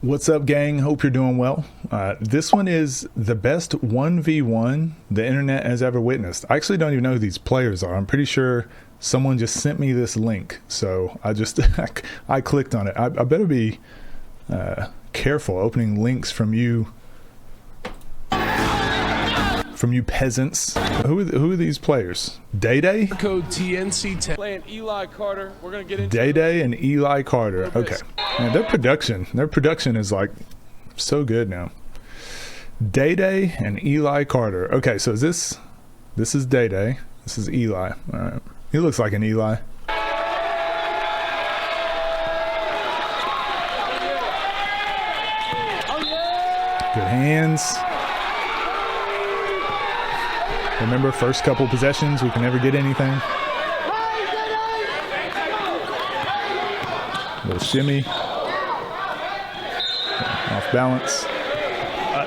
What's up, gang? Hope you're doing well. This one is the best 1v1 the internet has ever witnessed. I actually don't even know who these players are. I'm pretty sure someone just sent me this link, so I just I clicked on it. I better be careful opening links from you peasants. Who are these players? Dae Dae? Code TNC10. Playing Eli Carter. We're gonna get into Dae Dae and Eli Carter. Okay. Man, their production is like so good now. Dae Dae and Eli Carter. Okay, so this is Dae Dae. This is Eli. All right. He looks like an Eli. Good hands. Remember, first couple possessions, we can never get anything. Little shimmy. Off balance.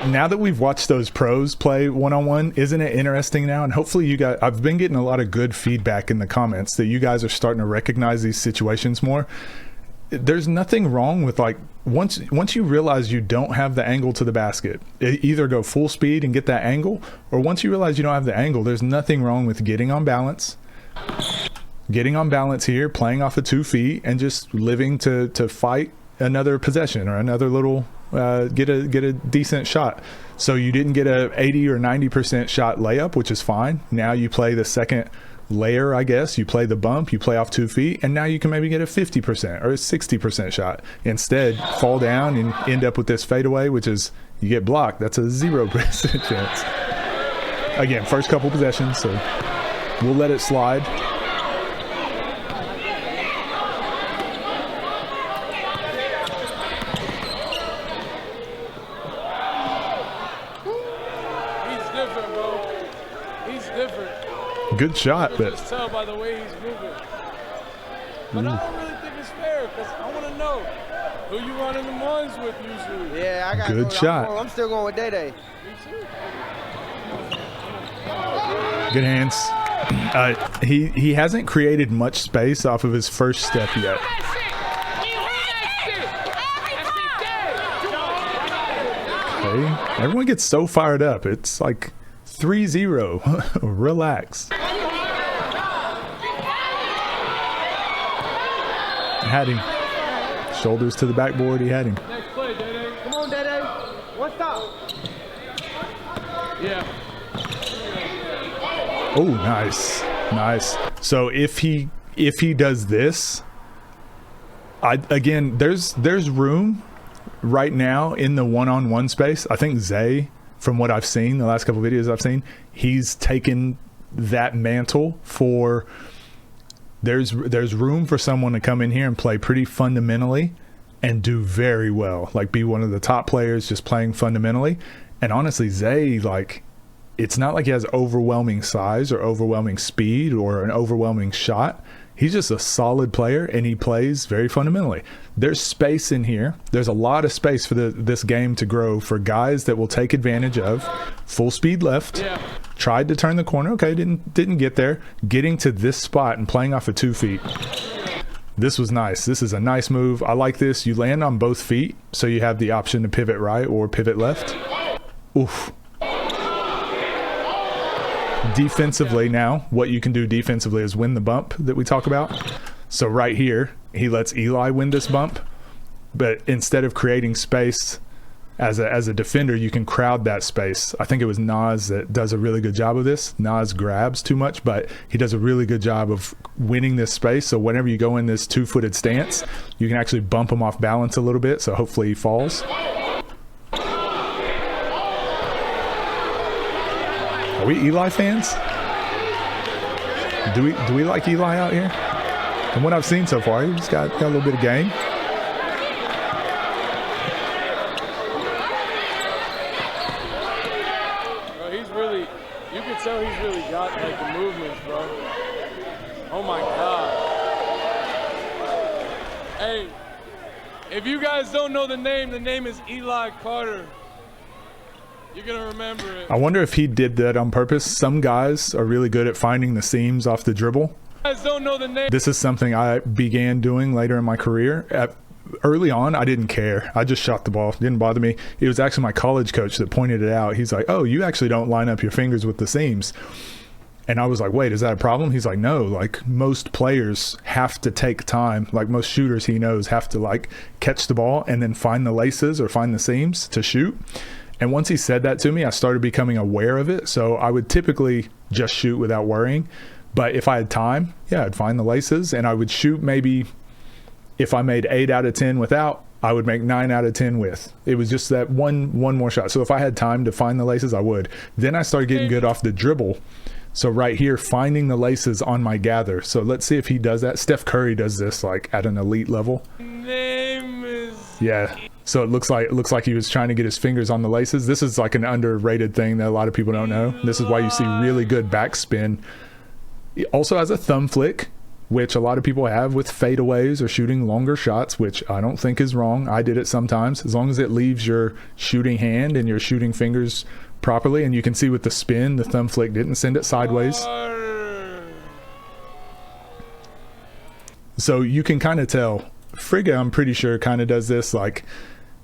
Now that we've watched those pros play one-on-one, isn't it interesting now? And hopefully you guys, I've been getting a lot of good feedback in the comments that you guys are starting to recognize these situations more. There's nothing wrong with, like, once you realize you don't have the angle to the basket, either go full speed and get that angle, or once you realize you don't have the angle, there's nothing wrong with getting on balance here, playing off of 2 feet, and just living to fight another possession or another little get a decent shot. So you didn't get a 80 or 90% shot layup, which is fine. Now you play the second layer, I guess. You play the bump, you play off 2 feet, and now you can maybe get a 50% or a 60% shot. Instead, fall down and end up with this fadeaway, which is you get blocked. That's a 0% chance. Again, first couple possessions, so we'll let it slide. He's different, bro. He's different. Good shot, but just tell by the way he's moving. But I don't really think it's fair because I want to know who you running the ones with usually. Yeah, I got good shot. I'm still going with Dae Dae. Me too. good hands. He hasn't created much space off of his first step yet. Okay. Everyone gets so fired up. It's like 3-0. Relax. Had him. Shoulders to the backboard. He had him. Next play, Dae Dae. Come on, Dae Dae. What's up? Yeah. Oh, nice. Nice. So if he does this, again, there's room right now in the one-on-one space. I think Zay, from what I've seen, the last couple of videos I've seen, he's taken that mantle for there's room for someone to come in here and play pretty fundamentally and do very well, like be one of the top players just playing fundamentally. And honestly, Zay, like, it's not like he has overwhelming size or overwhelming speed or an overwhelming shot. He's just a solid player, and he plays very fundamentally. There's space in here. There's a lot of space for this game to grow for guys that will take advantage of full speed left. Yeah. Tried to turn the corner. Okay, didn't get there. Getting to this spot and playing off of 2 feet. This was nice. This is a nice move. I like this. You land on both feet, so you have the option to pivot right or pivot left. Oof. Defensively now, what you can do defensively is win the bump that we talk about. So right here, he lets Eli win this bump, but instead of creating space as a defender, you can crowd that space. I think it was Nas that does a really good job of this. Nas grabs too much, but he does a really good job of winning this space. So whenever you go in this 2-footed stance, you can actually bump him off balance a little bit, so hopefully he falls. Are we Eli fans? Do we like Eli out here? From what I've seen so far, he's got a little bit of game. Bro, he's really, you can tell he's really got like the movements, bro. Oh my God. Hey, if you guys don't know the name is Eli Carter. You're gonna remember it. I wonder if he did that on purpose. Some guys are really good at finding the seams off the dribble. You guys don't know the name. This is something I began doing later in my career. early on, I didn't care. I just shot the ball. It didn't bother me. It was actually my college coach that pointed it out. He's like, oh, you actually don't line up your fingers with the seams. And I was like, wait, is that a problem? He's like, no, like most players have to take time. Like most shooters he knows have to like catch the ball and then find the laces or find the seams to shoot. And once he said that to me, I started becoming aware of it. So I would typically just shoot without worrying. But if I had time, yeah, I'd find the laces and I would shoot. Maybe if I made 8 out of 10 without, I would make 9 out of 10 with. It was just that one more shot. So if I had time to find the laces, I would. Then I started getting good off the dribble. So right here, finding the laces on my gather. So let's see if he does that. Steph Curry does this like at an elite level. Name is... Yeah. So it looks like he was trying to get his fingers on the laces. This is like an underrated thing that a lot of people don't know. This is why you see really good backspin. He also has a thumb flick, which a lot of people have with fadeaways or shooting longer shots, which I don't think is wrong. I did it sometimes, as long as it leaves your shooting hand and your shooting fingers properly. And you can see with the spin, the thumb flick didn't send it sideways. So you can kind of tell Frigga, I'm pretty sure, kind of does this, like,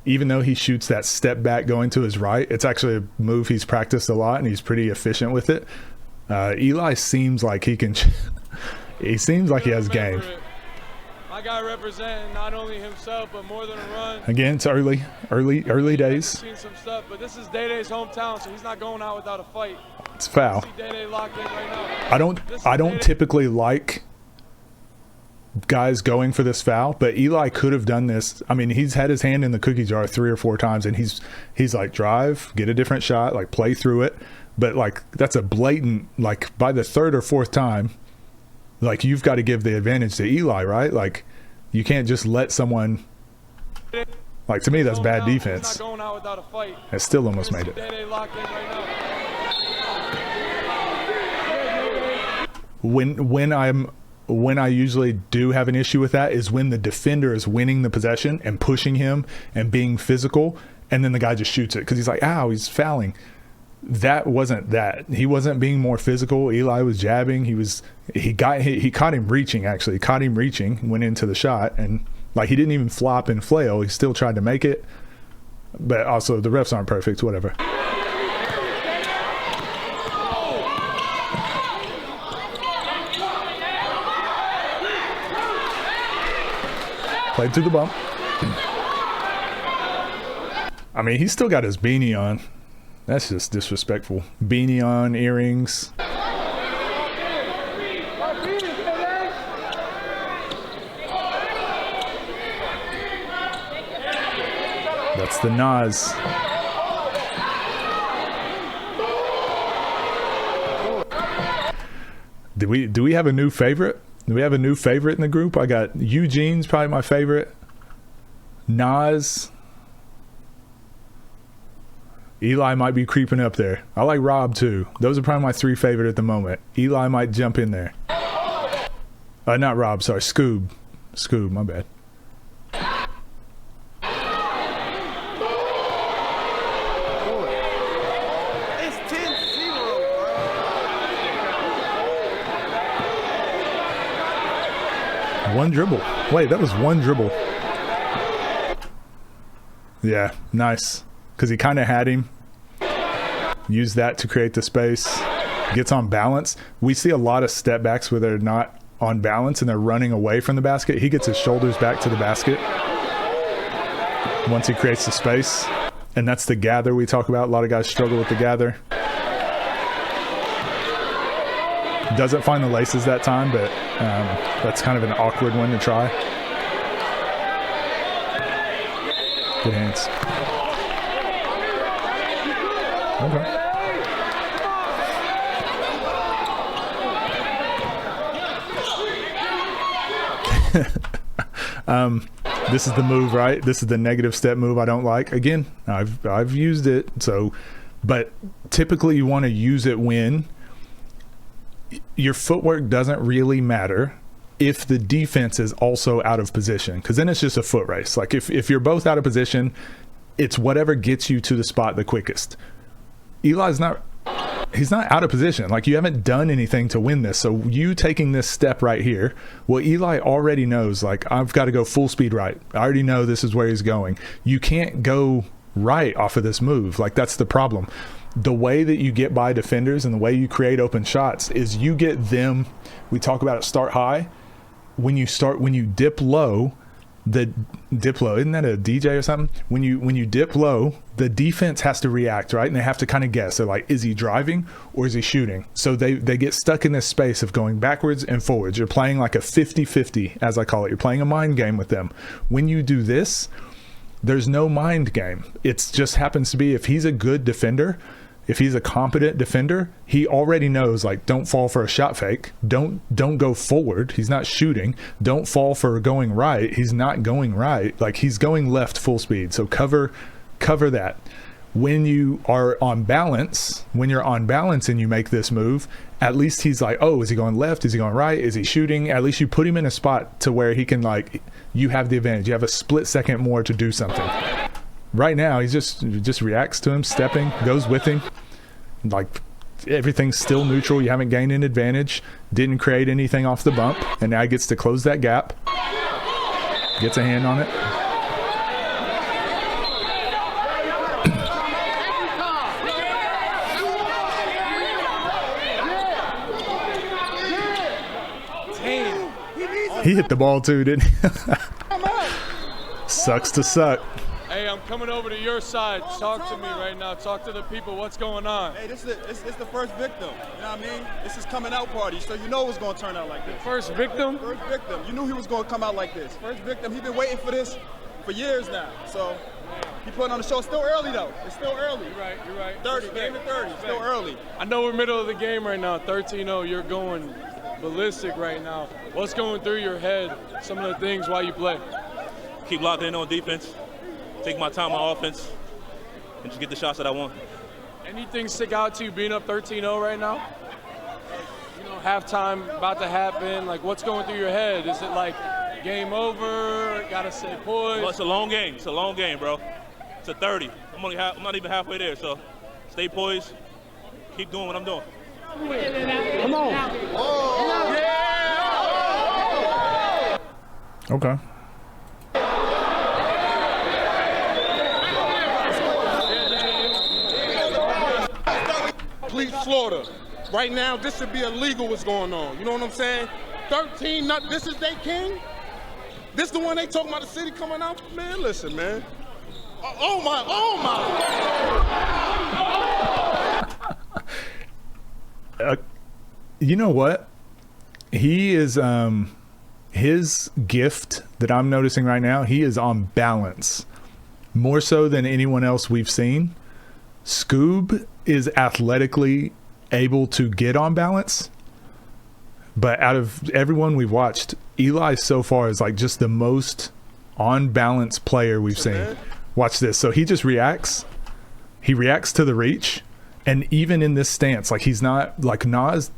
even though he shoots that step back going to his right, it's actually a move he's practiced a lot and he's pretty efficient with it. Eli seems like he can he seems like he has game. My guy representing not only himself but more than a run. Again, it's early days. Seen some stuff, but this is Dae Dae's hometown, so he's not going out without a fight. It's foul. See Dae Dae locked in right now. I don't typically like guys going for this foul, but Eli could have done this. I mean, he's had his hand in the cookie jar 3 or 4 times, and he's like, drive, get a different shot, like play through it. But like that's a blatant, like by the 3rd or 4th time, like you've got to give the advantage to Eli, right? Like you can't just let someone, like to me that's bad defense. Not going out without a fight. It still almost made it. Dae Dae locked in right now. When I usually do have an issue with that is when the defender is winning the possession and pushing him and being physical, and then the guy just shoots it because he's like, ow, he's fouling. That wasn't that. He wasn't being more physical. Eli was jabbing. He caught him reaching, actually. Caught him reaching, went into the shot, and like he didn't even flop and flail. He still tried to make it. But also the refs aren't perfect, whatever. Played through the bump. I mean, he's still got his beanie on. That's just disrespectful. Beanie on, earrings. That's the Nas. Do we have a new favorite? Do we have a new favorite in the group? I got Eugene's probably my favorite. Nas. Eli might be creeping up there. I like Rob too. Those are probably my 3 favorite at the moment. Eli might jump in there. Not Rob, sorry. Scoob, my bad. It's 10-0, bro. One dribble. Wait, that was one dribble. Yeah, nice. Because he kind of had him. Use that to create the space. Gets on balance. We see a lot of step backs where they're not on balance and they're running away from the basket. He gets his shoulders back to the basket once he creates the space. And that's the gather we talk about. A lot of guys struggle with the gather. Doesn't find the laces that time, but that's kind of an awkward one to try. Good hands. Okay. This is the move, right? This is the negative step move I don't like. Again, I've used it, so, but typically you want to use it when your footwork doesn't really matter if the defense is also out of position, because then it's just a foot race. Like if you're both out of position, it's whatever gets you to the spot the quickest. Eli's not out of position. Like, you haven't done anything to win this. So you taking this step right here, well, Eli already knows, like, I've got to go full speed right. I already know this is where he's going. You can't go right off of this move. Like, that's the problem. The way that you get by defenders and the way you create open shots is you get them. We talk about it, start high. When you dip low, isn't that a DJ or something? When you dip low, the defense has to react, right? And they have to kind of guess. They're like, is he driving or is he shooting? So they get stuck in this space of going backwards and forwards. You're playing like a 50-50, as I call it. You're playing a mind game with them. When you do this, there's no mind game. It just happens to be, if he's a good defender, if he's a competent defender, he already knows, like, don't fall for a shot fake. Don't go forward. He's not shooting. Don't fall for going right. He's not going right. Like, he's going left full speed. So cover that. When you are on balance, when you're on balance and you make this move, at least he's like, oh, is he going left? Is he going right? Is he shooting? At least you put him in a spot to where he can, like, you have the advantage. You have a split second more to do something. Right now, he just reacts to him, stepping, goes with him. Like, everything's still neutral. You haven't gained an advantage. Didn't create anything off the bump. And now he gets to close that gap. Gets a hand on it. He hit the ball too, didn't he? Sucks to suck. Hey, I'm coming over to your side. Talk to me right now. Talk to the people. What's going on? Hey, it's the first victim. You know what I mean? This is coming out party, so you know it's going to turn out like this. First victim? First victim. You knew he was going to come out like this. First victim. He's been waiting for this for years now. So he putting on the show. It's still early, though. It's still early. You're right. 30, game to 30. Still early. I know we're middle of the game right now. 13-0. You're going ballistic right now. What's going through your head? Some of the things while you play? Keep locked in on defense. Take my time on offense and just get the shots that I want. Anything stick out to you being up 13-0 right now? You know, halftime about to happen. Like, what's going through your head? Is it like game over? Gotta stay poised? Well, it's a long game. It's a long game, bro. It's a 30. I'm not even halfway there. So stay poised. Keep doing what I'm doing. Come on. Oh, yeah. Okay. Please, Florida. Right now, this should be illegal what's going on. You know what I'm saying? 13, this is their king? This the one they talking about the city coming out? Man, listen, man. Oh my. You know what? He is, his gift that I'm noticing right now, he is on balance. More so than anyone else we've seen. Scoob is athletically able to get on balance, but out of everyone we've watched, Eli so far is like just the most on balance player we've seen. Watch this. So he just reacts. He reacts to the reach, and even in this stance, like, he's not like Nas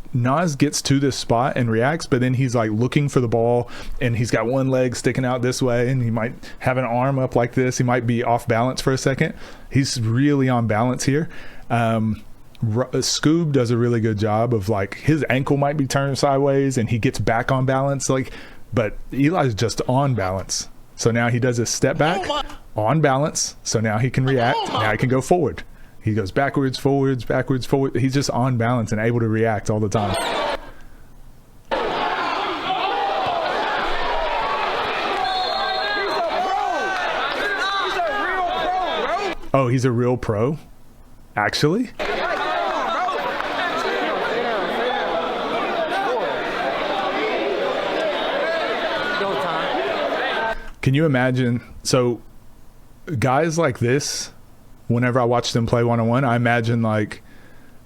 gets to this spot and reacts, but then he's like looking for the ball, and he's got one leg sticking out this way, and he might have an arm up like this. He might be off balance for a second. He's really on balance here. Scoob does a really good job of, like, his ankle might be turned sideways and he gets back on balance, like, but Eli's just on balance. So now he does a step back on balance. So now he can react. Now he can go forward. He goes backwards, forwards, backwards, forward. He's just on balance and able to react all the time. Oh, he's a real pro? Actually? Can you imagine? So guys like this, whenever I watch them play one-on-one, I imagine, like,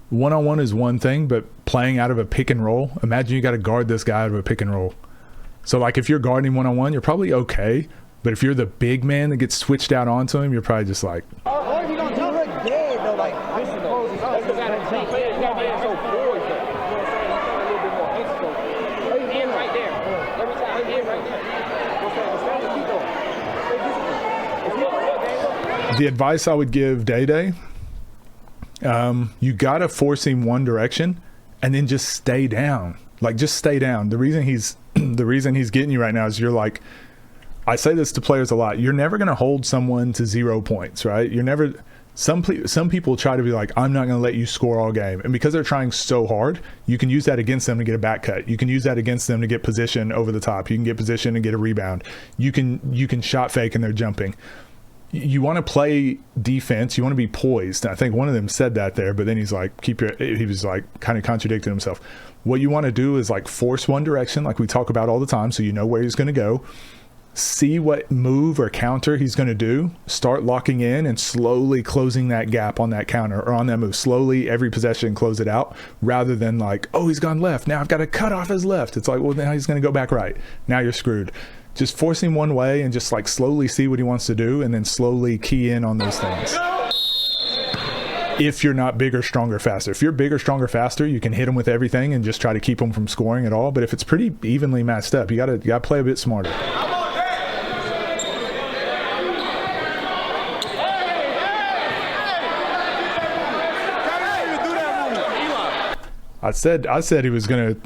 one-on-one is one thing, but playing out of a pick and roll, imagine you got to guard this guy out of a pick and roll. So, like, if you're guarding one-on-one, you're probably okay. But if you're the big man that gets switched out onto him, you're probably just like, the advice I would give Dae Dae You got to force him one direction and then just stay down. Like, just stay down. The reason he's getting you right now is you're like, I say this to players a lot. You're never going to hold someone to 0 points, right? You're never. Some people try to be like, I'm not going to let you score all game. And because they're trying so hard, you can use that against them to get a back cut. You can use that against them to get position over the top. You can get position and get a rebound. You can shot fake and they're jumping. You want to play defense. You want to be poised. And I think one of them said that there, but then he's like, he was like kind of contradicting himself. What you want to do is like force one direction, like we talk about all the time, so you know where he's going to go. See what move or counter he's going to do. Start locking in and slowly closing that gap on that counter or on that move. Slowly, every possession, close it out, rather than like, oh, he's gone left. Now I've got to cut off his left. It's like, well, now he's going to go back right. Now you're screwed. Just force him one way and just like slowly see what he wants to do and then slowly key in on those things. If you're not bigger, stronger, faster. If you're bigger, stronger, faster, you can hit him with everything and just try to keep him from scoring at all. But if it's pretty evenly matched up, you gotta play a bit smarter. I said he was gonna.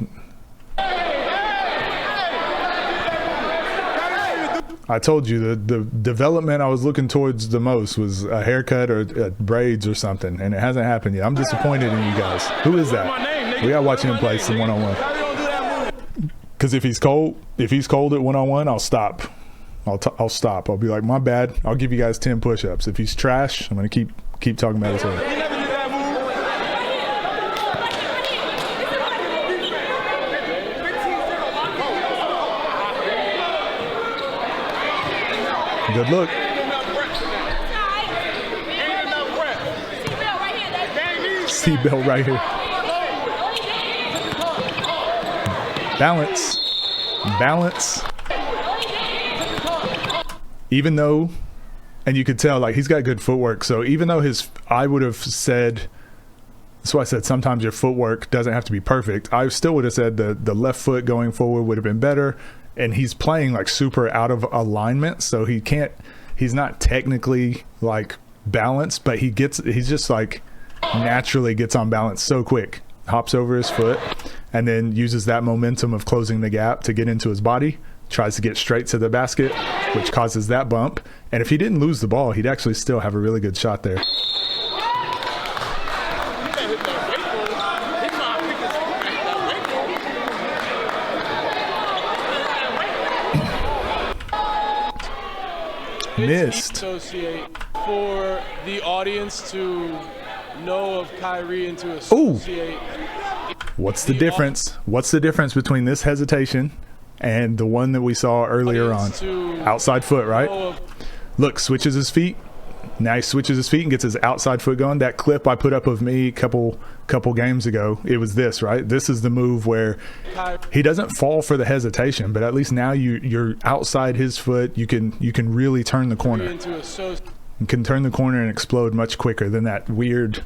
I told you the development I was looking towards the most was a haircut or braids or something, and it hasn't happened yet. I'm disappointed in you guys. Who is that? We gotta watch him play some one-on-one. Because if he's cold at one-on-one, I'll stop. I'll stop. I'll be like, my bad. I'll give you guys 10 push-ups. If he's trash, I'm gonna keep talking about his head. Good look. Seatbelt right here. Balance. Even though, and you could tell, like, he's got good footwork. So even though I would have said, that's why I said sometimes your footwork doesn't have to be perfect. I still would have said the left foot going forward would have been better. And he's playing like super out of alignment, so he's not technically like balanced, but he just like naturally gets on balance so quick. Hops over his foot and then uses that momentum of closing the gap to get into his body, tries to get straight to the basket, which causes that bump. And if he didn't lose the ball, he'd actually still have a really good shot there. Missed. Associate for the audience to know of Kyrie and to associate. Ooh. What's the difference? What's the difference between this hesitation and the one that we saw earlier on? Outside foot, right? Look, switches his feet. Now he switches his feet and gets his outside foot going. That clip I put up of me a couple games ago, it was this, right? This is the move where he doesn't fall for the hesitation, but at least now you're outside his foot. You can really turn the corner. You can turn the corner and explode much quicker than that weird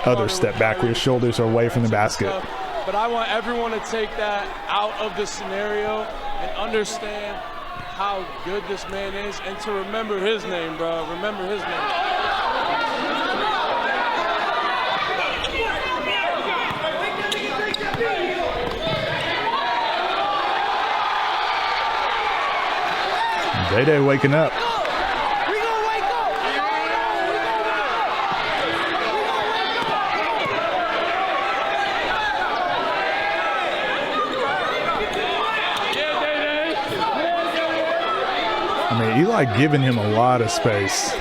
other step back where your shoulders are away from the basket. But I want everyone to take that out of the scenario and understand how good this man is, and to remember his name, bro. Remember his name. Dae Dae waking up. I mean, Eli giving him a lot of space.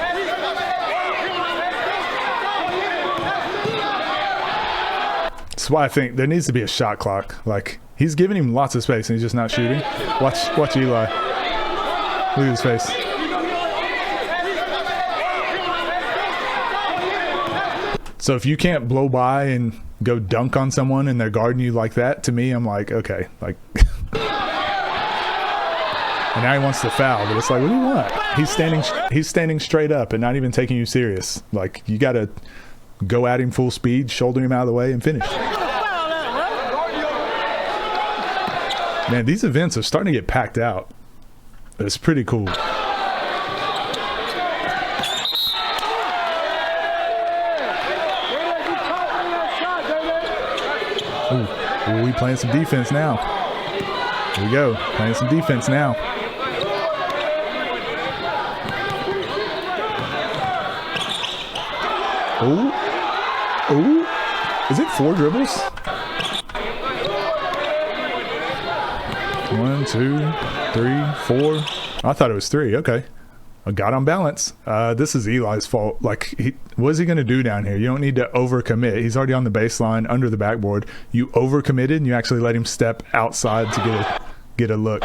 That's why I think there needs to be a shot clock. Like, he's giving him lots of space and he's just not shooting. Watch Eli. Look at his face. So if you can't blow by and go dunk on someone and they're guarding you like that, to me, I'm like, okay, like. And now he wants to foul, but it's like, what do you want? He's standing straight up and not even taking you serious. Like, you got to go at him full speed, shoulder him out of the way, and finish. Man, these events are starting to get packed out. It's pretty cool. Ooh, we playing some defense now. Here we go, playing some defense now. Ooh. Is it 4 dribbles? 1, 2, 3, 4. I thought it was 3. Okay. I got on balance. This is Eli's fault. Like, what is he going to do down here? You don't need to overcommit. He's already on the baseline under the backboard. You overcommitted and you actually let him step outside to get a look.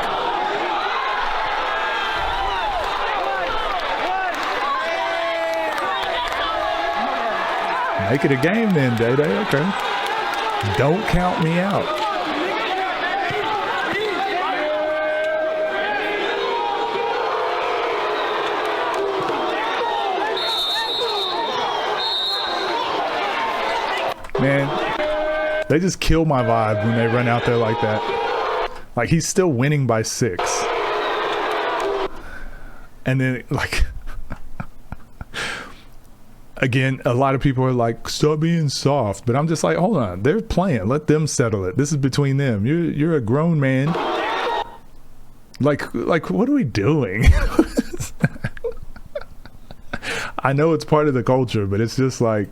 Make it a game then, Dae Dae. Okay. Don't count me out. Man, they just kill my vibe when they run out there like that. Like, he's still winning by 6. And then, like, again, a lot of people are like, stop being soft. But I'm just like, hold on. They're playing. Let them settle it. This is between them. You're a grown man. Like, what are we doing? I know it's part of the culture, but it's just like,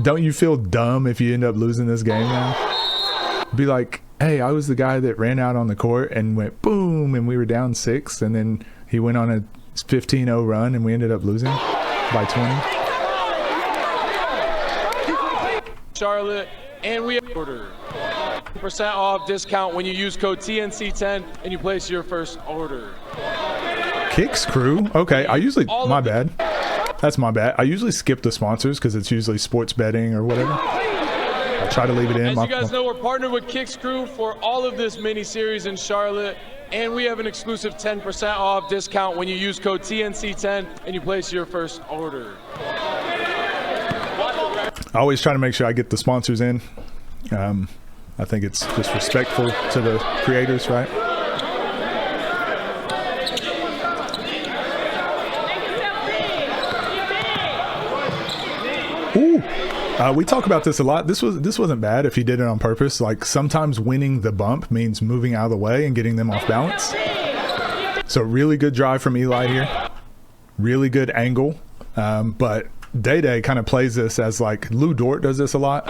don't you feel dumb if you end up losing this game now? Be like, hey, I was the guy that ran out on the court and went boom, and we were down 6, and then he went on a 15-0 run, and we ended up losing by 20. Charlotte, and we have order. % off discount when you use code TNC10 and you place your first order. Kicks Crew. Okay, I usually, my bad. That's my bad. I usually skip the sponsors because it's usually sports betting or whatever. I try to leave it in. As you guys know, we're partnered with Kicks Crew for all of this mini-series in Charlotte, and we have an exclusive 10% off discount when you use code TNC10 and you place your first order. I always try to make sure I get the sponsors in. I think it's just respectful to the creators, right? Ooh. We talk about this a lot. This wasn't bad if he did it on purpose. Like, sometimes winning the bump means moving out of the way and getting them off balance. So really good drive from Eli here. Really good angle. But Dae Dae kind of plays this as, like, Lou Dort does this a lot.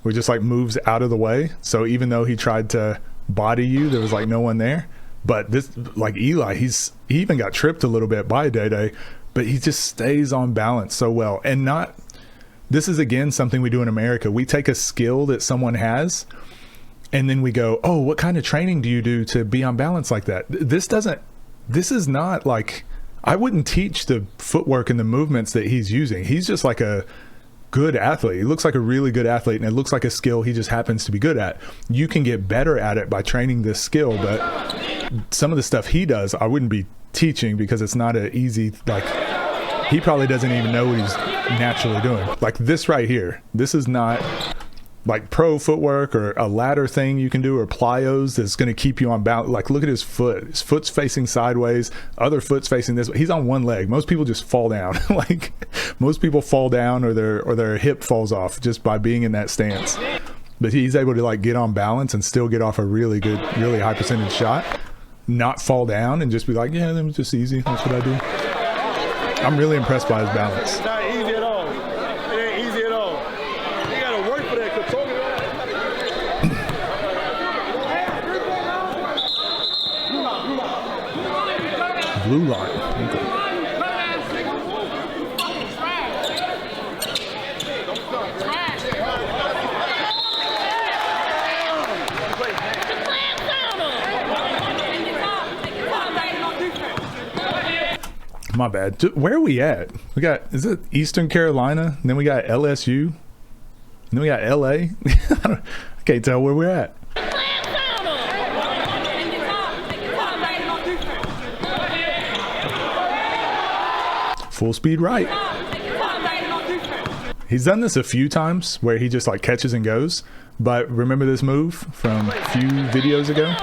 Where he just like moves out of the way. So even though he tried to body you, there was like no one there. But this, like Eli, he even got tripped a little bit by Dae Dae, but he just stays on balance so well. And not, this is again something we do in America. We take a skill that someone has and then we go, oh, what kind of training do you do to be on balance like that? This is not like, I wouldn't teach the footwork and the movements that he's using. He's just like a good athlete. He looks like a really good athlete, and it looks like a skill he just happens to be good at. You can get better at it by training this skill, but some of the stuff he does, I wouldn't be teaching because it's not an easy, like, he probably doesn't even know what he's naturally doing. Like this right here, this is not like pro footwork or a ladder thing you can do or plyos that's going to keep you on balance. Like, look at his foot. His foot's facing sideways, other foot's facing this way. He's on one leg. Most people just fall down. Like, most people fall down or their hip falls off just by being in that stance. But he's able to like get on balance and still get off a really good, really high percentage shot, not fall down and just be like, yeah, that was just easy. That's what I do. I'm really impressed by his balance. It's not easy at all. It ain't easy at all. You gotta work for that. Blue line. Okay. My bad. Where are we at? We got, is it Eastern Carolina? And then we got LSU. And then we got LA. I can't tell where we're at. Full speed right. He's done this a few times where he just like catches and goes. But remember this move from a few videos ago?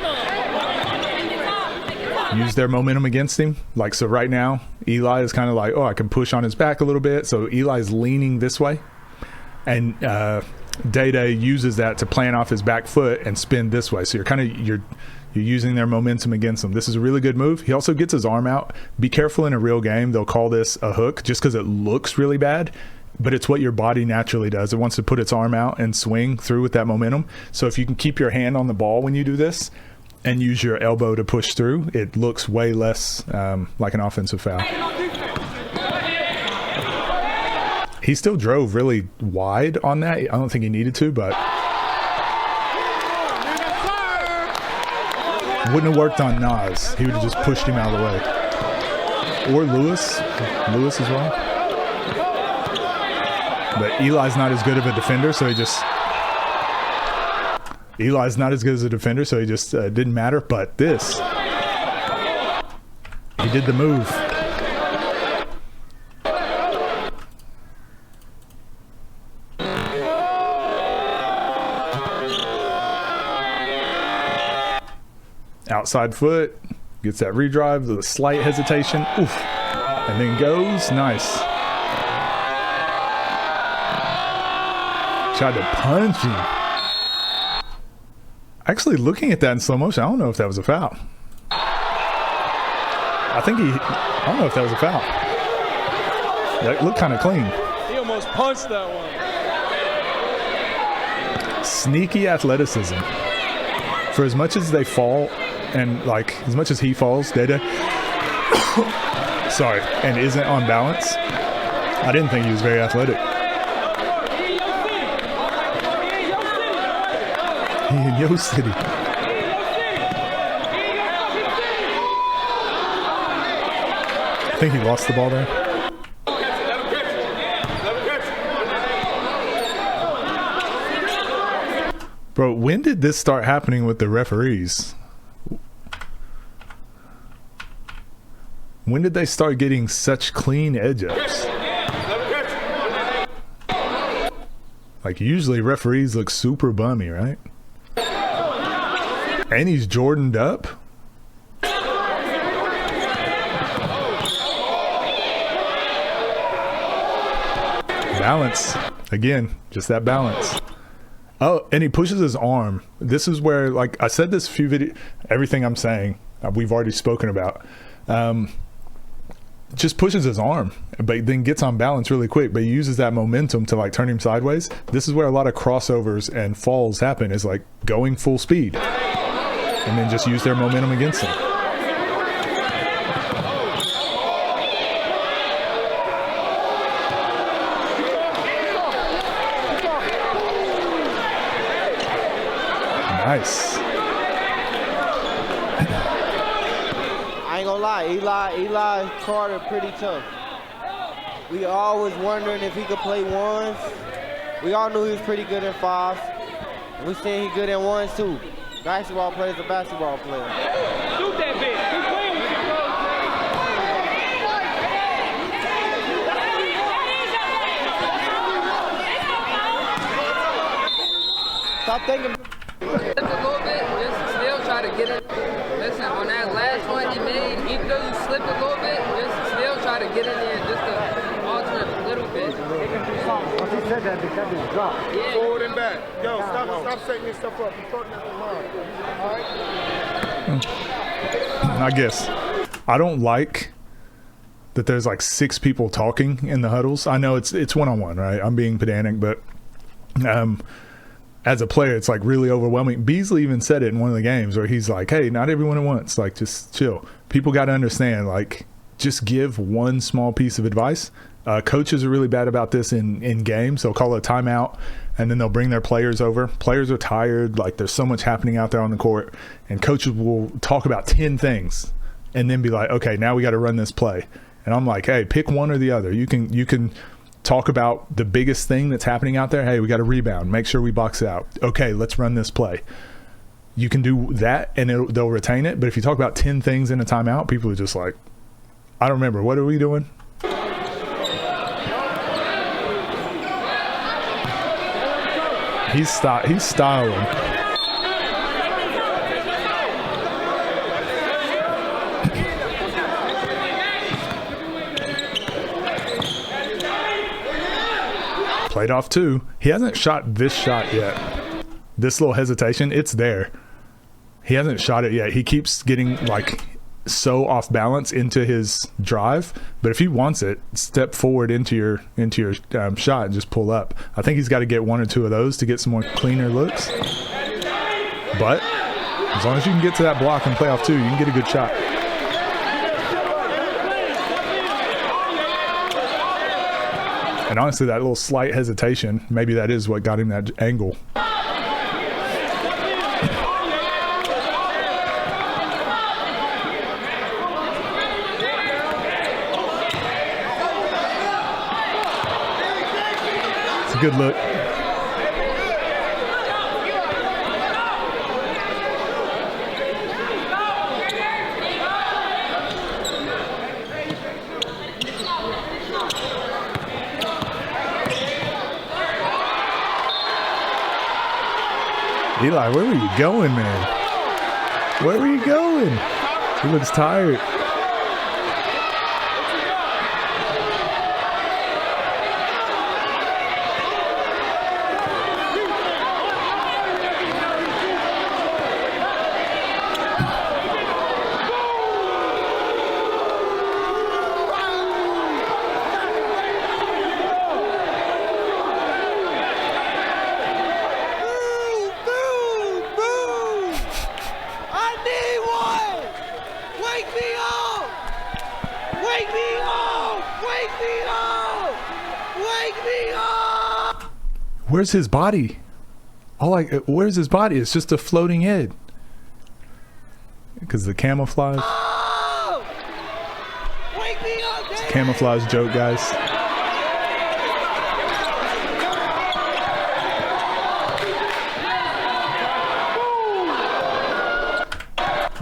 Use their momentum against him. Like, so right now, Eli is kind of like, oh, I can push on his back a little bit. So Eli's leaning this way. And Dae Dae uses that to plant off his back foot and spin this way. So you're using their momentum against him. This is a really good move. He also gets his arm out. Be careful in a real game. They'll call this a hook just because it looks really bad, but it's what your body naturally does. It wants to put its arm out and swing through with that momentum. So if you can keep your hand on the ball when you do this and use your elbow to push through, it looks way less like an offensive foul. He still drove really wide on that. I don't think he needed to, but wouldn't have worked on Nas. He would have just pushed him out of the way. Or Lewis as well. But Eli's not as good of a defender, so he just didn't matter. But this, he did the move. Outside foot, gets that redrive with a slight hesitation, oof, and then goes, nice. Tried to punch him. Actually, looking at that in slow motion, I don't know if that was a foul. I don't know if that was a foul. That looked kind of clean. He almost punched that one. Sneaky athleticism. For as much as they fall, and like as much as he falls, Dae Dae, sorry, and isn't on balance, I didn't think he was very athletic. He in Yo City. I think he lost the ball there. Bro, when did this start happening with the referees? When did they start getting such clean edge-ups? Like, usually referees look super bummy, right? And he's Jordaned up. Balance. Again, just that balance. Oh, and he pushes his arm. This is where, like, I said this few videos, everything I'm saying, we've already spoken about. Just pushes his arm, but then gets on balance really quick, but he uses that momentum to like turn him sideways. This is where a lot of crossovers and falls happen, is like going full speed and then just use their momentum against them. Nice. I ain't gonna lie, Eli Carter pretty tough. We always wondering if he could play ones. We all knew he was pretty good in fives. We seen he good in ones too. Basketball player's a basketball player. Shoot that bitch. Stop thinking. A little bit, just still try to get it. Listen, on that last one he made, even though you slipped a little bit, just still try to get in there just to alter it a little bit. Once he said that, because it's dropped. Yeah. Forward and back. Yo, stop setting this stuff up. You're talking at the line. All right? I guess. I don't like that there's like 6 people talking in the huddles. I know it's one-on-one, right? I'm being pedantic, but as a player, it's like really overwhelming. Beasley even said it in one of the games where he's like, hey, not everyone at once. Like, just chill. People got to understand, like, just give one small piece of advice. Coaches are really bad about this in games. They'll call a timeout, and then they'll bring their players over. Players are tired. Like, there's so much happening out there on the court, and coaches will talk about 10 things and then be like, okay, now we got to run this play. And I'm like, hey, pick one or the other. You can talk about the biggest thing that's happening out there. Hey, we got a rebound. Make sure we box it out. Okay, let's run this play. You can do that, and they'll retain it. But if you talk about 10 things in a timeout, people are just like, I don't remember. What are we doing? He's styling. Played off 2. He hasn't shot this shot yet. This little hesitation, it's there. He hasn't shot it yet. He keeps getting like so off balance into his drive, but if he wants it, step forward into your shot and just pull up. I think he's got to get 1 or 2 of those to get some more cleaner looks. But as long as you can get to that block and play off 2, you can get a good shot. And honestly, that little slight hesitation, maybe that is what got him that angle. It's a good look. Eli, where were you going, man? Where were you going? He looks tired. Where's his body? Where's his body? It's just a floating head. Because the camouflage. Oh! Wake me up, it's a camouflage joke, guys.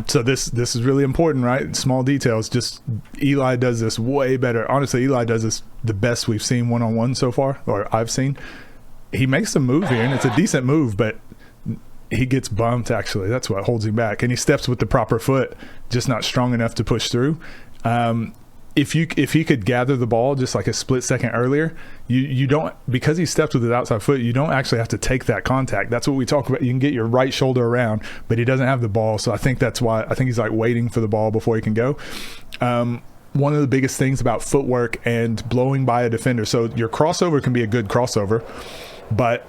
So this is really important, right? Small details. Just Eli does this way better. Honestly, Eli does this the best we've seen one-on-one so far, or I've seen. He makes a move here, and it's a decent move, but he gets bumped, actually. That's what holds him back. And he steps with the proper foot, just not strong enough to push through. If he could gather the ball just like a split second earlier, you don't, because he stepped with his outside foot, you don't actually have to take that contact. That's what we talk about. You can get your right shoulder around, but he doesn't have the ball. So I think that's why, I think he's like waiting for the ball before he can go. One of the biggest things about footwork and blowing by a defender. So your crossover can be a good crossover, but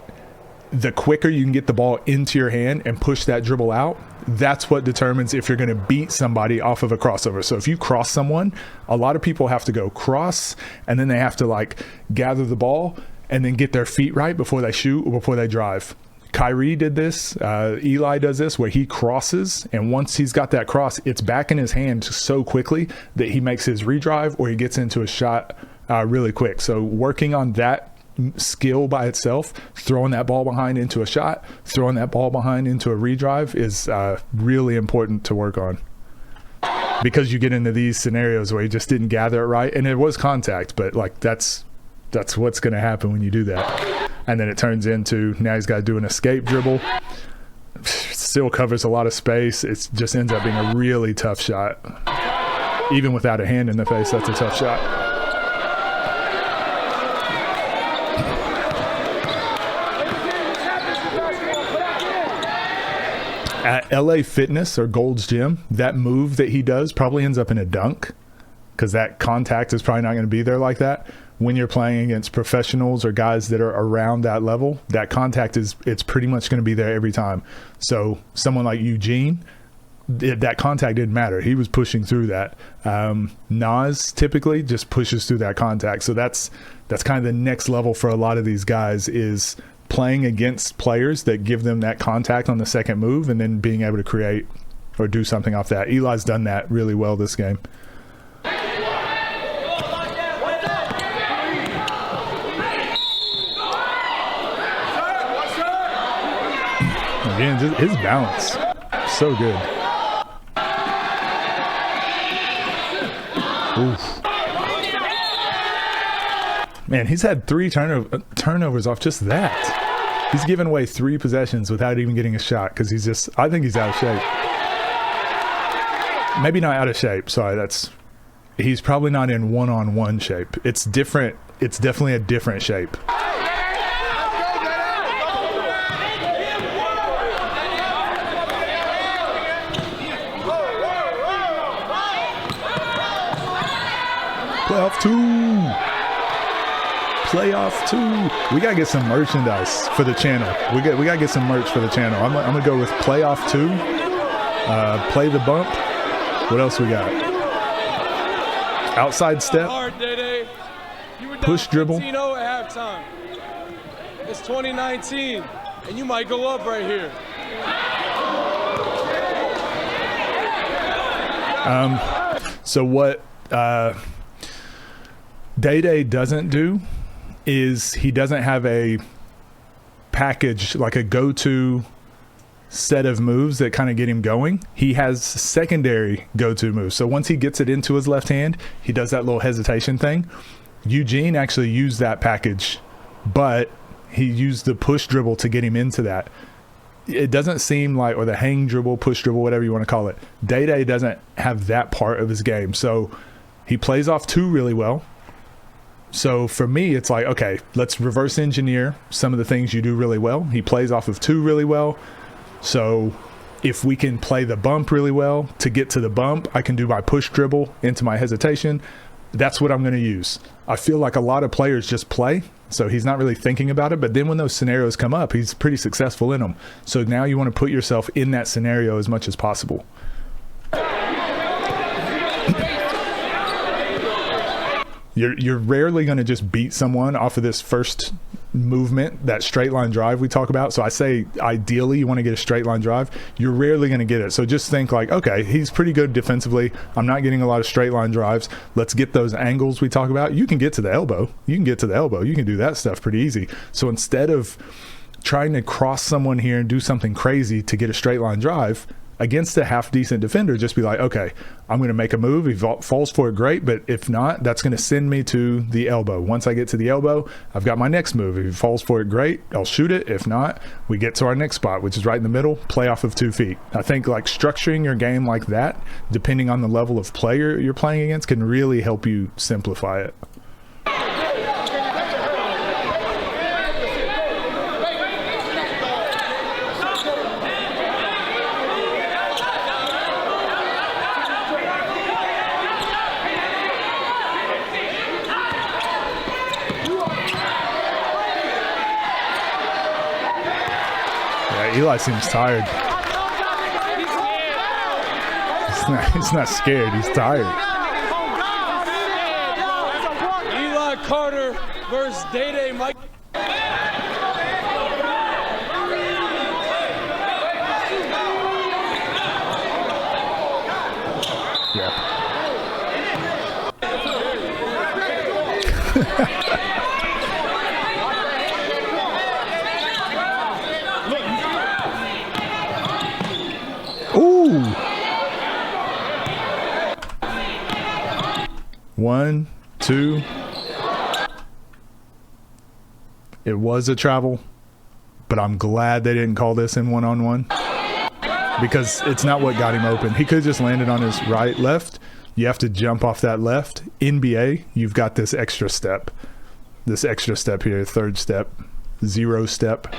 the quicker you can get the ball into your hand and push that dribble out, that's what determines if you're going to beat somebody off of a crossover. So if you cross someone, a lot of people have to go cross, and then they have to like gather the ball and then get their feet right before they shoot or before they drive. Kyrie did this. Eli does this, where he crosses, and once he's got that cross, it's back in his hand so quickly that he makes his redrive or he gets into a shot really quick. So working on that skill by itself, throwing that ball behind into a shot, throwing that ball behind into a redrive is really important to work on, because you get into these scenarios where you just didn't gather it right, and it was contact, but like that's what's going to happen when you do that. And then it turns into, now he's got to do an escape dribble. Still covers a lot of space. It just ends up being a really tough shot. Even without a hand in the face, that's a tough shot. At LA Fitness or Gold's Gym, that move that he does probably ends up in a dunk, because that contact is probably not going to be there like that. When you're playing against professionals or guys that are around that level, that contact it's pretty much going to be there every time. So someone like Eugene, that contact didn't matter. He was pushing through that. Nas typically just pushes through that contact. So that's kind of the next level for a lot of these guys, is playing against players that give them that contact on the second move and then being able to create or do something off that. Eli's done that really well this game. Again, just his balance, so good. Oof. Man, he's had 3 turnovers off just that. He's given away 3 possessions without even getting a shot, because I think he's out of shape. Maybe not out of shape, sorry, he's probably not in one-on-one shape. It's different, it's definitely a different shape. Playoff 2. Playoff 2. We gotta get some merchandise for the channel. We gotta get some merch for the channel. I'm gonna go with Playoff 2. Play the bump. What else we got? Outside step. Hard, Dae Dae. You were down Push dribble. 15-0 at halftime. It's 2019, and you might go up right here. So what Dae Dae doesn't do is he doesn't have a package, like a go-to set of moves that kind of get him going. He has secondary go-to moves. So once he gets it into his left hand, he does that little hesitation thing. Eugene actually used that package, but he used the push dribble to get him into that. It doesn't seem like, or the hang dribble, push dribble, whatever you want to call it. Dae Dae doesn't have that part of his game. So he plays off 2 really well. So for me, it's like, okay, let's reverse engineer some of the things you do really well. He plays off of 2 really well. So if we can play the bump really well, to get to the bump, I can do my push dribble into my hesitation. That's what I'm going to use. I feel like a lot of players just play, so he's not really thinking about it. But then when those scenarios come up, he's pretty successful in them. So now you want to put yourself in that scenario as much as possible. You're rarely going to just beat someone off of this first movement, that straight line drive we talk about. So I say ideally you want to get a straight line drive. You're rarely going to get it. So just think like, okay, he's pretty good defensively. I'm not getting a lot of straight line drives. Let's get those angles we talk about. You can get to the elbow. You can get to the elbow. You can do that stuff pretty easy. So instead of trying to cross someone here and do something crazy to get a straight line drive, against a half decent defender, just be like, okay, I'm going to make a move. He falls for it, great. But if not, that's going to send me to the elbow. Once I get to the elbow, I've got my next move. If he falls for it, great. I'll shoot it. If not, we get to our next spot, which is right in the middle, play off of 2 feet. I think like structuring your game like that, depending on the level of player you're playing against, can really help you simplify it. Eli seems tired. He's not scared. He's tired. Eli Carter versus Dae Dae Mike. Ooh. 1, 2. It was a travel, but I'm glad they didn't call this in one-on-one because it's not what got him open. He could have just landed on his right, left. You have to jump off that left. NBA, you've got this extra step. This extra step here, 3rd step, 0 step.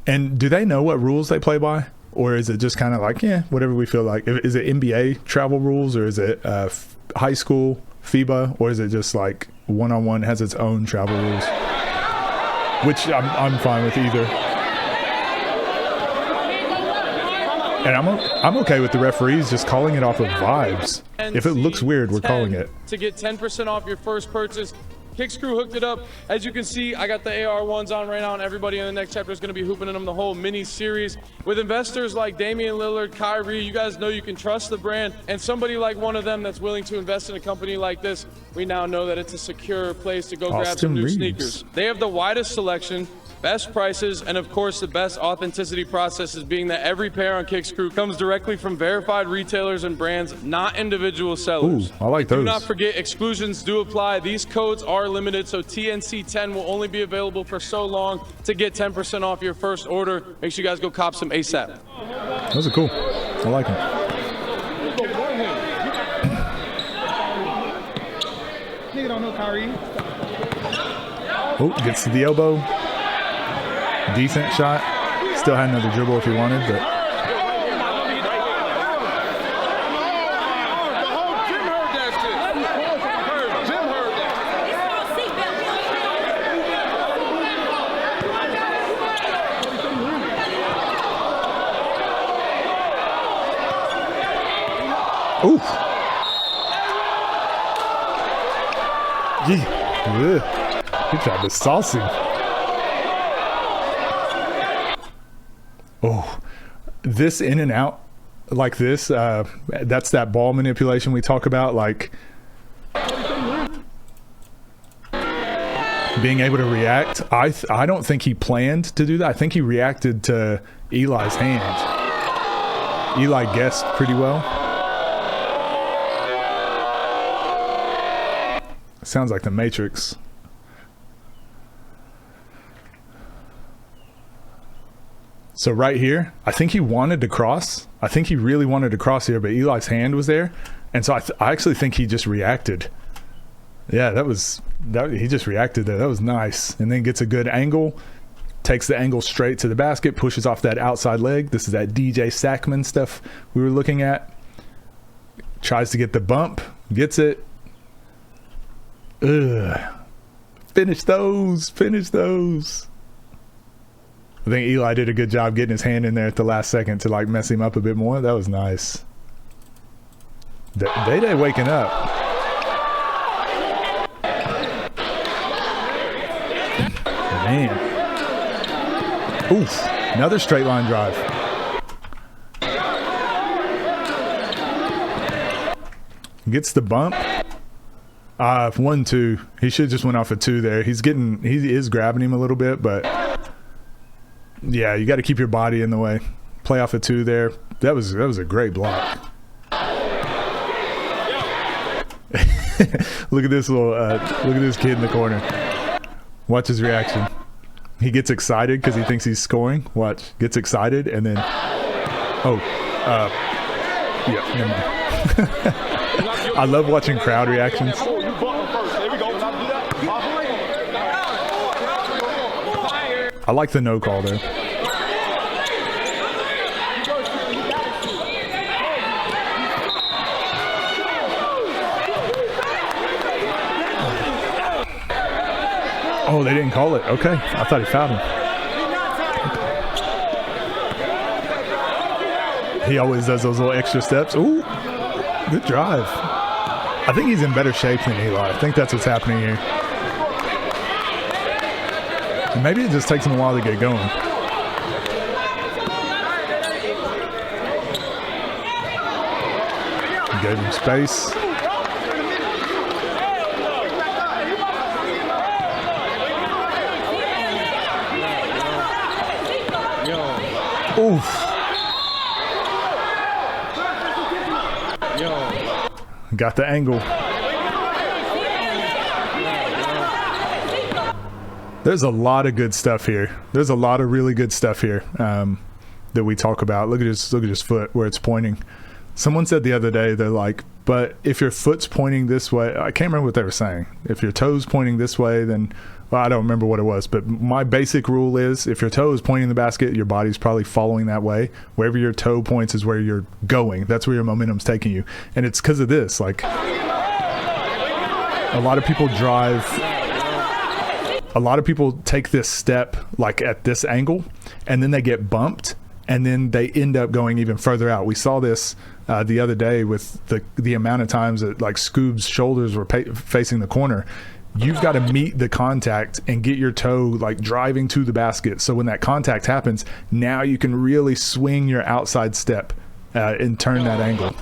And do they know what rules they play by? Or is it just kind of like, yeah, whatever we feel like? Is it NBA travel rules, or is it high school FIBA, or is it just like one-on-one has its own travel rules? Which I'm fine with either. And I'm okay with the referees just calling it off of vibes. If it looks weird, we're calling it. To get 10% off your first purchase, Kickscrew hooked it up. As you can see, I got the AR1s on right now, and everybody in the next chapter is going to be hooping in them the whole mini series. With investors like Damian Lillard, Kyrie, you guys know you can trust the brand, and somebody like one of them that's willing to invest in a company like this, we now know that it's a secure place to go grab some new sneakers. They have the widest selection, best prices, and of course the best authenticity process is being that every pair on Kickscrew comes directly from verified retailers and brands, not individual sellers. Ooh, I like those. Do not forget, exclusions do apply. These codes are limited, so TNC10 will only be available for so long. To get 10% off your first order, make sure you guys go cop some ASAP. Those are cool. I like them. Nigga don't know Kyrie. Oh, gets to the elbow. Decent shot. Still had another dribble if he wanted, but Ooh. Yeah. He tried to sauce him. Oh, this in and out like this, that's that ball manipulation we talk about, like being able to react. I don't think he planned to do that. I think he reacted to Eli's hand. Eli guessed pretty well. Sounds like the Matrix. So right here, I think he wanted to cross. I think he really wanted to cross here, but Eli's hand was there. And so I actually think he just reacted. Yeah, he just reacted there. That was nice. And then gets a good angle, takes the angle straight to the basket, pushes off that outside leg. This is that DJ Sackman stuff we were looking at. Tries to get the bump, gets it. Ugh. Finish those. I think Eli did a good job getting his hand in there at the last second to like mess him up a bit more. That was nice. Dae Dae waking up. Man. Oof. Another straight line drive. Gets the bump. 1-2. He should just went off a 2 there. He is grabbing him a little bit, but yeah, you got to keep your body in the way. Play off a 2 there. That was a great block. Look at this look at this kid in the corner. Watch his reaction. He gets excited because he thinks he's scoring. Watch, gets excited and then yeah, never mind. I love watching crowd reactions. I like the no call there. Oh, they didn't call it. Okay. I thought he fouled him. He always does those little extra steps. Ooh, good drive. I think he's in better shape than Eli. I think that's what's happening here. Maybe it just takes him a while to get going. Gave him space. Oof. Got the angle. There's a lot of good stuff here. There's a lot of really good stuff here that we talk about. Look at his foot where it's pointing. Someone said the other day, they're like, but if your foot's pointing this way, I can't remember what they were saying. If your toe's pointing this way, then, well, I don't remember what it was. But my basic rule is if your toe is pointing the basket, your body's probably following that way. Wherever your toe points is where you're going. That's where your momentum's taking you. And it's because of this. Like, a lot of people take this step like at this angle and then they get bumped and then they end up going even further out. We saw this the other day with the amount of times that like Scoob's shoulders were facing the corner. You've got to meet the contact and get your toe like driving to the basket. So when that contact happens, now you can really swing your outside step and turn that angle.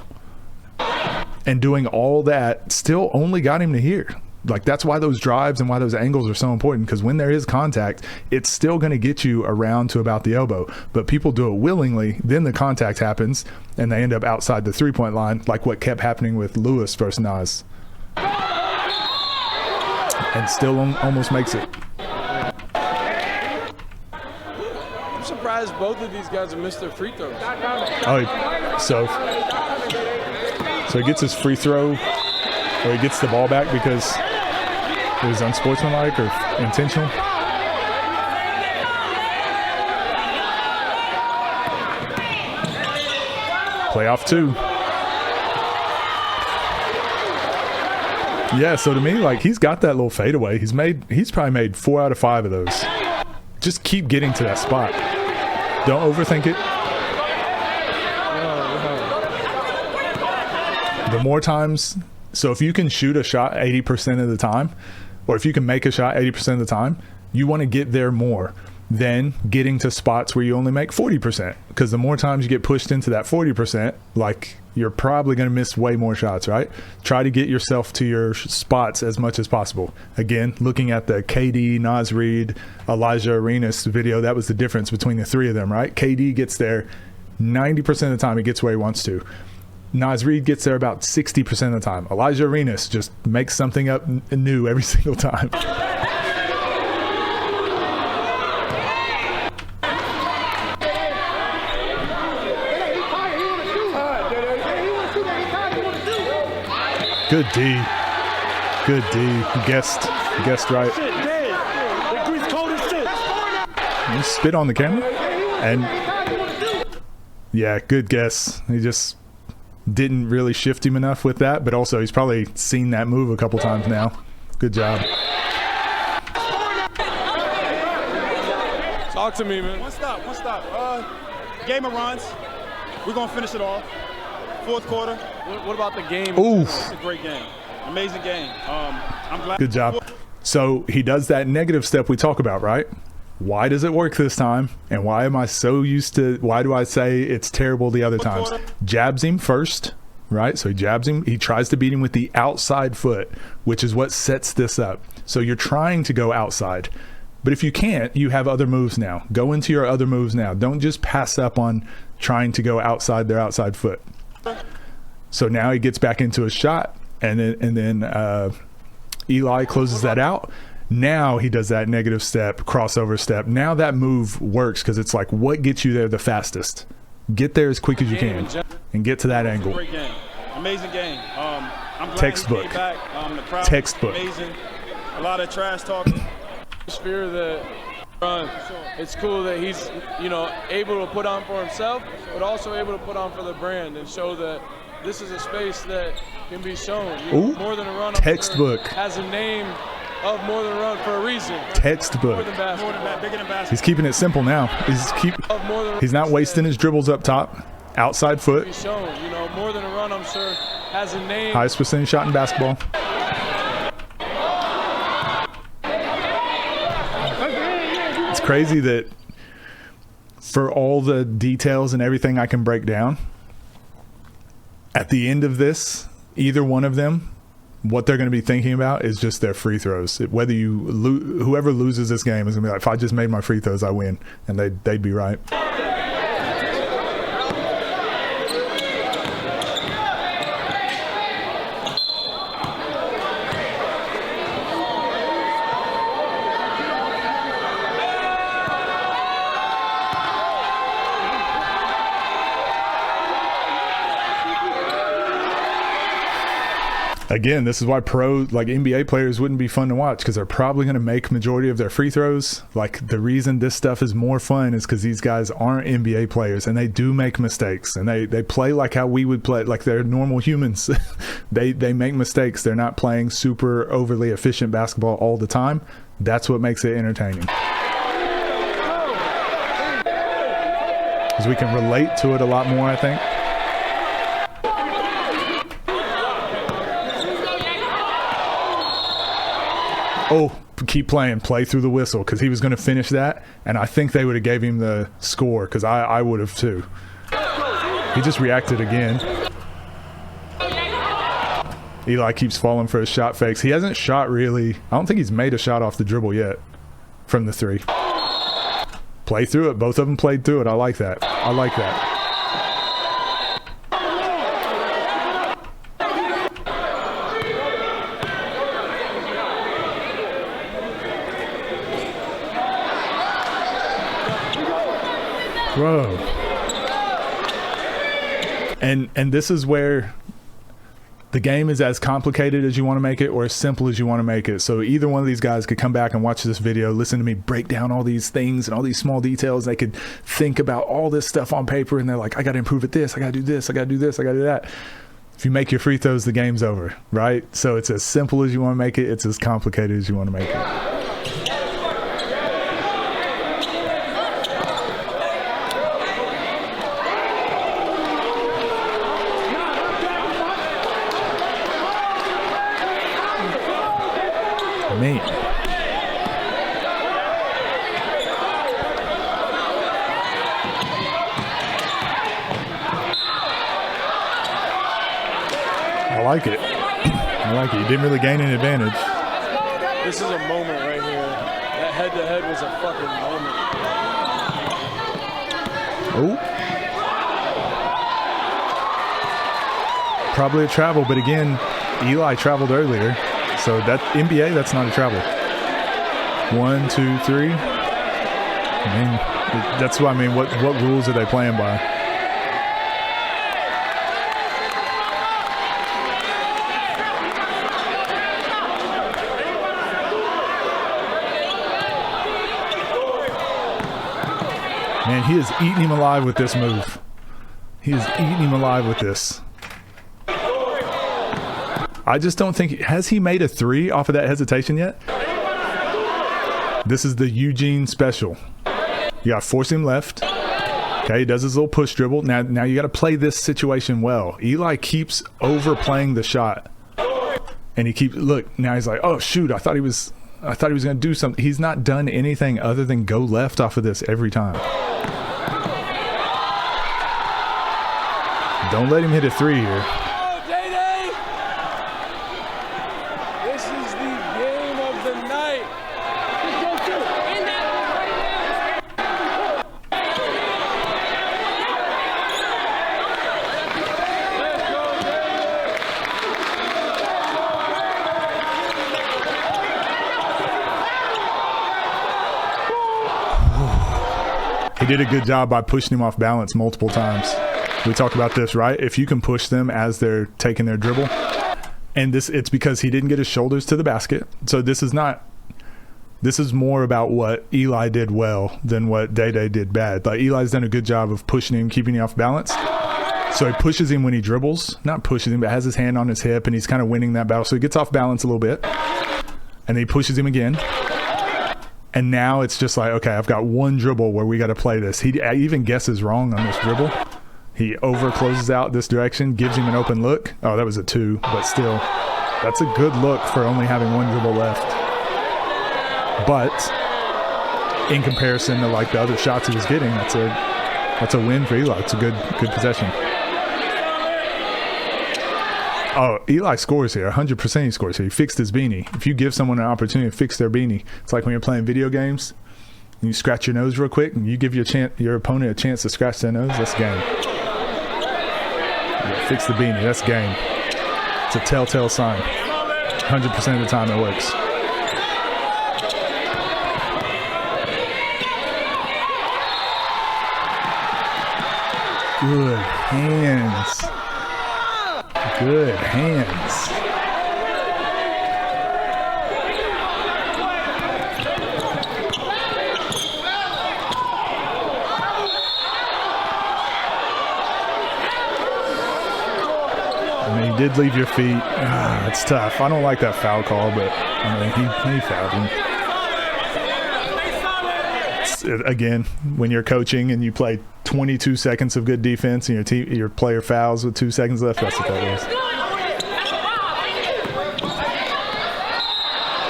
And doing all that still only got him to here. Like, that's why those drives and why those angles are so important, because when there is contact, it's still going to get you around to about the elbow. But people do it willingly, then the contact happens, and they end up outside the three-point line, like what kept happening with Lewis versus Nas. And still almost makes it. I'm surprised both of these guys have missed their free throws. Oh, so he gets his free throw, or he gets the ball back because it was unsportsmanlike or intentional. Playoff 2. Yeah, so to me, like, he's got that little fadeaway. He's probably made 4 out of 5 of those. Just keep getting to that spot. Don't overthink it. The more times, so if you can shoot a shot 80% of the time, or if you can make a shot 80% of the time, you want to get there more than getting to spots where you only make 40%. Because the more times you get pushed into that 40%, like, you're probably going to miss way more shots, right? Try to get yourself to your spots as much as possible. Again, looking at the KD, Naz Reid, Elijah Arenas video, that was the difference between the three of them, right? KD gets there 90% of the time, he gets where he wants to. Naz Reid gets there about 60% of the time. Elijah Arenas just makes something up new every single time. Good D. Good D. You guessed right. You spit on the camera? And yeah, good guess. He just didn't really shift him enough with that, but also he's probably seen that move a couple times now. Good job. Talk to me, man. One stop. Game of runs. We're going to finish it off. Fourth quarter. What about the game? Oof. It's a great game. Amazing game. I'm glad. Good job. So he does that negative step we talk about, right? Why does it work this time? And why am I so used to, why do I say it's terrible the other times? Jabs him first, right? So he jabs him. He tries to beat him with the outside foot, which is what sets this up. So you're trying to go outside. But if you can't, you have other moves now. Go into your other moves now. Don't just pass up on trying to go outside their outside foot. So now he gets back into a shot, and then Eli closes that out. Now he does that negative step, crossover step. Now that move works because it's like, what gets you there the fastest? Get there as quick as you can and get to that angle. Great game. Amazing game. I'm glad Textbook. he came back. The crowd Textbook. was amazing. A lot of trash talking. Atmosphere that it's cool that he's, you know, able to put on for himself, but also able to put on for the brand and show that this is a space that can be shown. You know, More Than a Run Textbook. has a name of More Than a Run for a reason. Textbook. Bigger than basketball. He's keeping it simple now. He's not wasting his dribbles up top. Outside foot. Be shown. You know, More Than a Run, I'm sure, has a name. Highest percentage shot in basketball. It's crazy that for all the details and everything I can break down, at the end of this, either one of them, what they're going to be thinking about is just their free throws. Whether whoever loses this game is going to be like, if I just made my free throws, I win. And they'd be right. Again, this is why like NBA players wouldn't be fun to watch, because they're probably going to make majority of their free throws. Like, the reason this stuff is more fun is because these guys aren't NBA players and they do make mistakes, and they play like how we would play, like they're normal humans. they make mistakes. They're not playing super overly efficient basketball all the time. That's what makes it entertaining. Because we can relate to it a lot more, I think. Oh, keep playing. Play through the whistle, because he was going to finish that, and I think they would have gave him the score, because I would have too. He just reacted again. Eli keeps falling for his shot fakes. He hasn't shot really. I don't think he's made a shot off the dribble yet from the three. Play through it. Both of them played through it. I like that. I like that. Bro. And this is where the game is as complicated as you want to make it or as simple as you want to make it. So either one of these guys could come back and watch this video, listen to me break down all these things and all these small details. They could think about all this stuff on paper, and they're like, I got to improve at this. I got to do this. I got to do this. I got to do that. If you make your free throws, the game's over, right? So it's as simple as you want to make it. It's as complicated as you want to make it. Man. I like it. I like it. You didn't really gain an advantage. This is a moment right here. That head-to-head was a fucking moment. Oh. Probably a travel, but again, Eli traveled earlier. So that NBA, that's not a travel. 1, 2, 3. I mean, that's what I mean. What rules are they playing by? Man, he is eating him alive with this move. He is eating him alive with this. I just don't think, has he made a 3 off of that hesitation yet? This is the Eugene special. You got to force him left. Okay, he does his little push dribble. Now you got to play this situation well. Eli keeps overplaying the shot. And he keeps, look, now he's like, oh shoot, I thought he was going to do something. He's not done anything other than go left off of this every time. Don't let him hit a 3 here. Oh, Dae Dae! This is the game of the night. Let's go, Dae Dae! He did a good job by pushing him off balance multiple times. We talked about this, right? If you can push them as they're taking their dribble, and it's because he didn't get his shoulders to the basket. So this is more about what Eli did well than what Dae Dae did bad. Like Eli's done a good job of pushing him, keeping him off balance. So he pushes him when he dribbles, not pushes him, but has his hand on his hip, and he's kind of winning that battle. So he gets off balance a little bit, and then he pushes him again. And now it's just like, okay, I've got one dribble where we got to play this. He even guesses wrong on this dribble. He over closes out this direction, gives him an open look. Oh, that was a 2, but still, that's a good look for only having one dribble left. But in comparison to like the other shots he was getting, that's a win for Eli. It's a good possession. Oh, Eli scores here. 100% he scores here. He fixed his beanie. If you give someone an opportunity to fix their beanie, it's like when you're playing video games and you scratch your nose real quick and you give your opponent a chance to scratch their nose, that's game. Yeah, fix the beanie, that's game. It's a telltale sign. 100% of the time it works. Good hands. Good hands. I mean, he did leave your feet. It's tough. I don't like that foul call, but I mean, he fouled him. Again, when you're coaching and you play 22 seconds of good defense and your player fouls with 2 seconds left, that's what that was.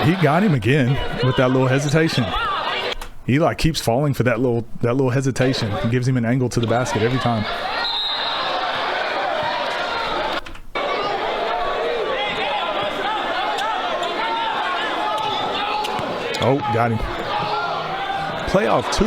He got him again with that little hesitation. Eli keeps falling for that little hesitation. He gives him an angle to the basket every time. Oh, got him. Playoff 2.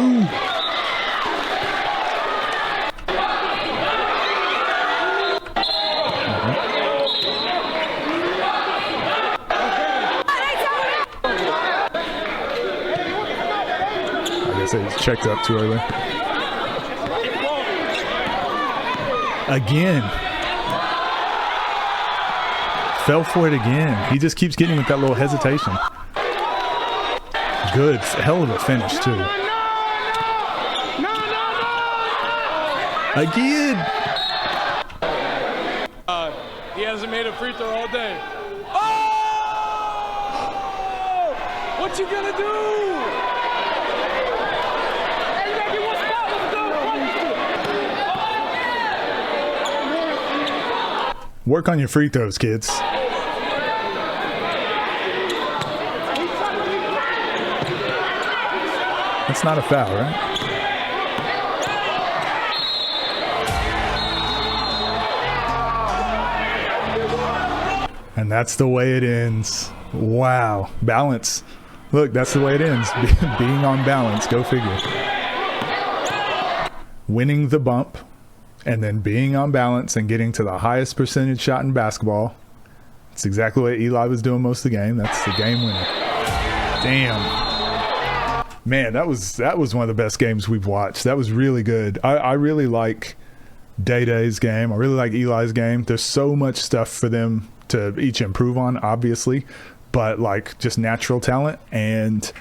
I guess I checked up too early. Again. Fell for it again. He just keeps getting with that little hesitation. Good, hell of a finish too. Again. He hasn't made a free throw all day. Oh! What you gonna do? Work on your free throws, kids. That's not a foul, right? And that's the way it ends. Wow. Balance. Look, that's the way it ends. Being on balance. Go figure. Winning the bump and then being on balance and getting to the highest percentage shot in basketball. It's exactly what Eli was doing most of the game. That's the game winner. Damn. Man, that was one of the best games we've watched. That was really good. I really like Dae Dae's game. I really like Eli's game. There's so much stuff for them to each improve on, obviously, but like just natural talent and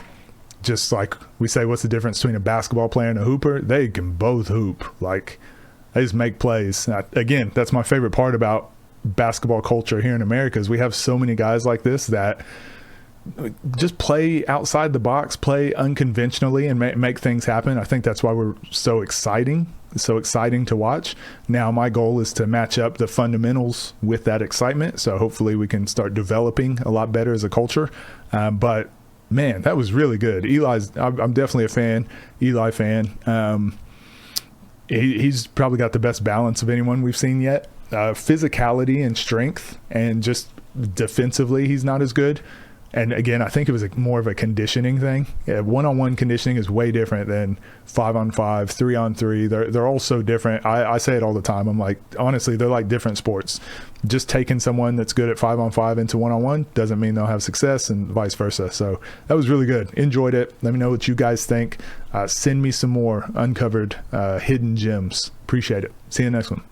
just like we say, what's the difference between a basketball player and a hooper? They can both hoop. Like they just make plays. Again, that's my favorite part about basketball culture here in America is we have so many guys like this that just play outside the box, play unconventionally, and make things happen. I think that's why we're so exciting to watch. Now my goal is to match up the fundamentals with that excitement, so hopefully we can start developing a lot better as a culture. But man, that was really good. I'm definitely a fan, Eli fan. He's probably got the best balance of anyone we've seen yet. Physicality and strength, and just defensively he's not as good. And again, I think it was more of a conditioning thing. Yeah, one-on-one conditioning is way different than 5-on-5, 3-on-3. They're all so different. I say it all the time. I'm like, honestly, they're like different sports. Just taking someone that's good at 5-on-5 into 1-on-1 doesn't mean they'll have success, and vice versa. So that was really good. Enjoyed it. Let me know what you guys think. Send me some more uncovered hidden gems. Appreciate it. See you next one.